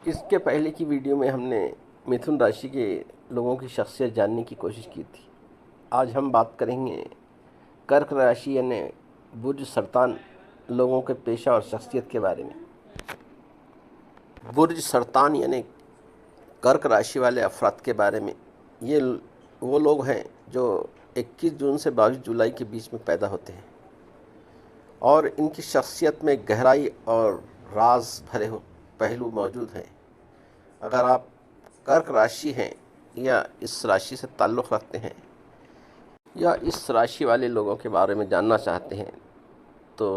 اس کے پہلے کی ویڈیو میں ہم نے متھن راشی کے لوگوں کی شخصیت جاننے کی کوشش کی تھی۔ آج ہم بات کریں گے کرک راشی یعنی برج سرطان لوگوں کے پیشہ اور شخصیت کے بارے میں۔ برج سرطان یعنی کرک راشی والے افراد کے بارے میں، یہ وہ لوگ ہیں جو 21 جون سے 22 جولائی کے بیچ میں پیدا ہوتے ہیں اور ان کی شخصیت میں گہرائی اور راز بھرے پہلو موجود ہیں۔ اگر آپ کرک راشی ہیں یا اس راشی سے تعلق رکھتے ہیں یا اس راشی والے لوگوں کے بارے میں جاننا چاہتے ہیں تو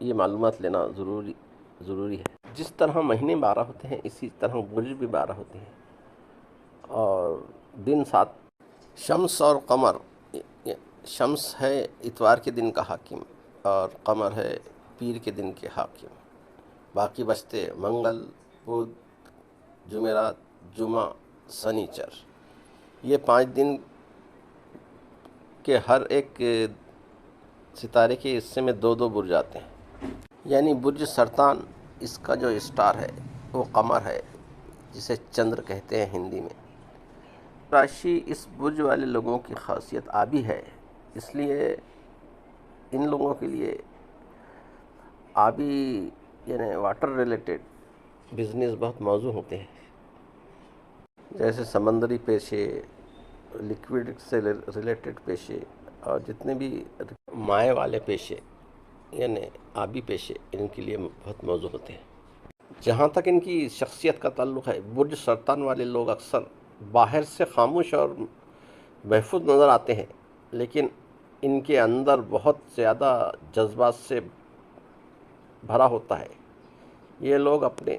یہ معلومات لینا ضروری ہے۔ جس طرح مہینے 12 ہوتے ہیں اسی طرح برج بھی 12 ہوتے ہیں اور دن 7۔ شمس اور قمر، شمس ہے اتوار کے دن کا حاکم اور قمر ہے پیر کے دن کے حاکم۔ باقی بچتے منگل، بدھ، جمعرات، جمعہ، سنیچر۔ یہ 5 دن کے ہر ایک ستارے کے حصے میں 2 برج آتے ہیں۔ یعنی برج سرطان، اس کا جو اسٹار ہے وہ قمر ہے جسے چندر کہتے ہیں ہندی میں۔ راشی اس برج والے لوگوں کی خاصیت آبی ہے، اس لیے ان لوگوں کے لیے آبی یعنی واٹر ریلیٹڈ بزنس بہت موزوں ہوتے ہیں، جیسے سمندری پیشے، لیکوڈ سے ریلیٹڈ پیشے اور جتنے بھی مائع والے پیشے یعنی آبی پیشے ان کے لیے بہت موزوں ہوتے ہیں۔ جہاں تک ان کی شخصیت کا تعلق ہے، برج سرطان والے لوگ اکثر باہر سے خاموش اور محفوظ نظر آتے ہیں، لیکن ان کے اندر بہت زیادہ جذبات سے بھرا ہوتا ہے۔ یہ لوگ اپنے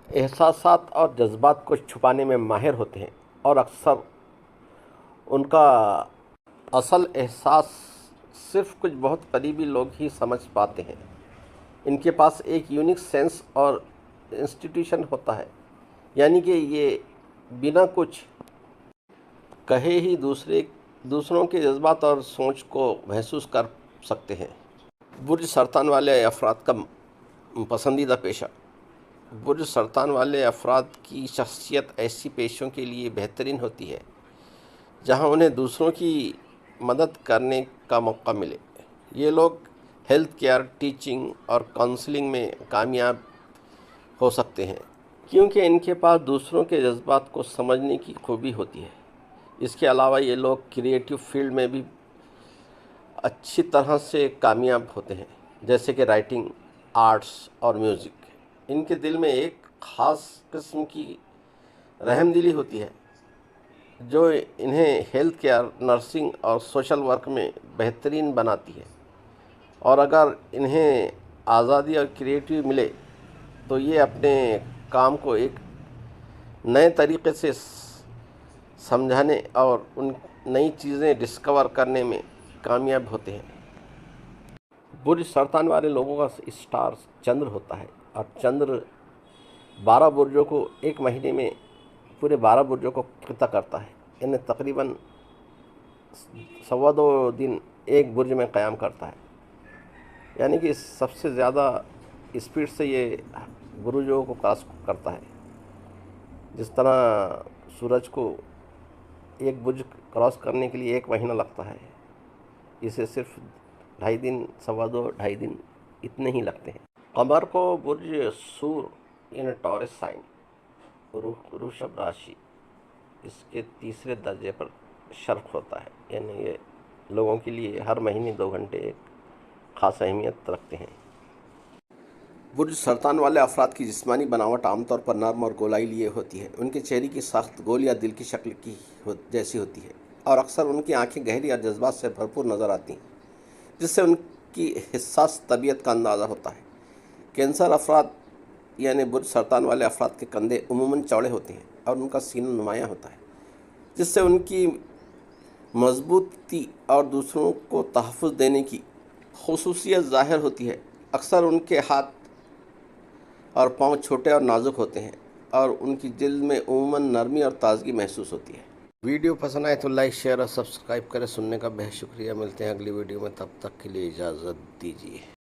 احساسات اور جذبات کو چھپانے میں ماہر ہوتے ہیں اور اکثر ان کا اصل احساس صرف کچھ بہت قریبی لوگ ہی سمجھ پاتے ہیں۔ ان کے پاس ایک یونیک سینس اور انسٹیٹیوشن ہوتا ہے، یعنی کہ یہ بنا کچھ کہے ہی دوسروں کے جذبات اور سوچ کو محسوس کر سکتے ہیں۔ برج سرطان والے افراد کا پسندیدہ پیشہ۔ برج سرطان والے افراد کی شخصیت ایسی پیشوں کے لیے بہترین ہوتی ہے جہاں انہیں دوسروں کی مدد کرنے کا موقع ملے۔ یہ لوگ ہیلتھ کیئر، ٹیچنگ اور کاؤنسلنگ میں کامیاب ہو سکتے ہیں کیونکہ ان کے پاس دوسروں کے جذبات کو سمجھنے کی خوبی ہوتی ہے۔ اس کے علاوہ یہ لوگ کریٹیو فیلڈ میں بھی اچھی طرح سے کامیاب ہوتے ہیں، جیسے کہ رائٹنگ، آرٹس اور میوزک۔ ان کے دل میں ایک خاص قسم کی رحم دلی ہوتی ہے جو انہیں ہیلتھ کیئر، نرسنگ اور سوشل ورک میں بہترین بناتی ہے، اور اگر انہیں آزادی اور کریٹیو ملے تو یہ اپنے کام کو ایک نئے طریقے سے سمجھانے اور ان نئی چیزیں ڈسکور کرنے میں کامیاب ہوتے ہیں۔ برج سرطان والے لوگوں کا اسٹار چندر ہوتا ہے اور چندر 12 برجوں کو ایک مہینے میں پورے 12 برجوں کو خطہ کرتا ہے، یعنی تقریباً 2.25 دن ایک برج میں قیام کرتا ہے، یعنی کہ سب سے زیادہ اسپیڈ سے یہ برجوں کو کراس کرتا ہے۔ جس طرح سورج کو ایک برج کراس کرنے کے لیے 1 مہینہ لگتا ہے، اسے صرف 2.5 دن، 2.25 دن اتنے ہی لگتے ہیں۔ قمر کو برج سور یعنی ٹورس سائن، وૃشبھ راشی، اس کے تیسرے درجے پر شرف ہوتا ہے، یعنی یہ لوگوں کے لیے ہر مہینے 2 گھنٹے ایک خاص اہمیت رکھتے ہیں۔ برج سرطان والے افراد کی جسمانی بناوٹ عام طور پر نرم اور گولائی لیے ہوتی ہے۔ ان کے چہرے کی ساخت گول یا دل کی شکل کی جیسی ہوتی ہے اور اکثر ان کی آنکھیں گہری اور جذبات سے بھرپور نظر آتی ہیں، جس سے ان کی حساس طبیعت کا اندازہ ہوتا ہے۔ کینسر افراد یعنی برج سرطان والے افراد کے کندھے عموماً چوڑے ہوتے ہیں اور ان کا سینہ نمایاں ہوتا ہے، جس سے ان کی مضبوطی اور دوسروں کو تحفظ دینے کی خصوصیت ظاہر ہوتی ہے۔ اکثر ان کے ہاتھ اور پاؤں چھوٹے اور نازک ہوتے ہیں اور ان کی جلد میں عموماً نرمی اور تازگی محسوس ہوتی ہے۔ ویڈیو پسند آئے تو لائک، شیئر اور سبسکرائب کریں۔ سننے کا بہت شکریہ۔ ملتے ہیں اگلی ویڈیو میں، تب تک کے لیے اجازت دیجیے۔